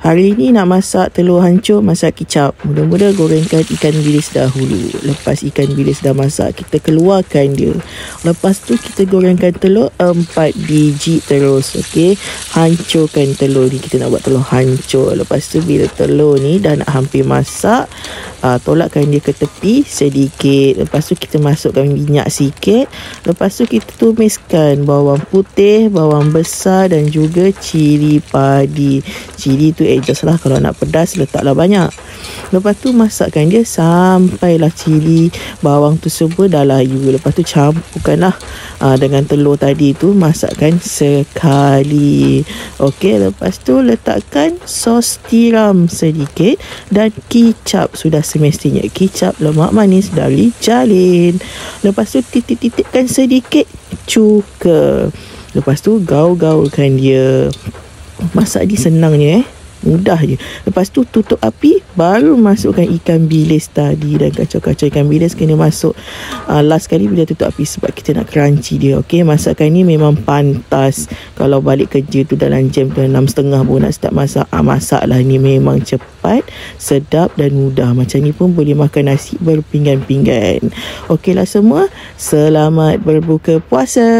Hari ni nak masak telur hancur, masak kicap. Mula-mula gorengkan ikan bilis dahulu. Lepas ikan bilis dah masak, kita keluarkan dia. Lepas tu kita gorengkan telur 4 biji terus. Okey, hancurkan telur ni. Kita nak buat telur hancur. Lepas tu bila telur ni dah nak hampir masak, tolakkan dia ke tepi sedikit. Lepas tu kita masukkan minyak sikit. Lepas tu kita tumiskan bawang putih, bawang besar dan juga cili padi. Cili tu adjust lah, kalau nak pedas letaklah banyak. Lepas tu masakkan dia sampailah cili, bawang tu semua dah layu. Lepas tu campurkanlah dengan telur tadi tu, masakkan sekali. Okey, lepas tu letakkan sos tiram sedikit dan kicap sudah semestinya. Kicap lemak manis dari Jalin. Lepas tu titik-titikkan sedikit cuka. Lepas tu gaul-gaulkan dia. Masak ni senangnya mudah je. Lepas tu tutup api, baru masukkan ikan bilis tadi dan kacau-kacau. Ikan bilis kena masuk last kali bila tutup api sebab kita nak crunchy dia. Okey, masakan ni memang pantas. Kalau balik kerja tu dalam jam tu 6.30 pun nak start masak, masak lah ni. Memang cepat, sedap dan mudah. Macam ni pun boleh makan nasi berpinggan-pinggan. Okeylah semua, selamat berbuka puasa.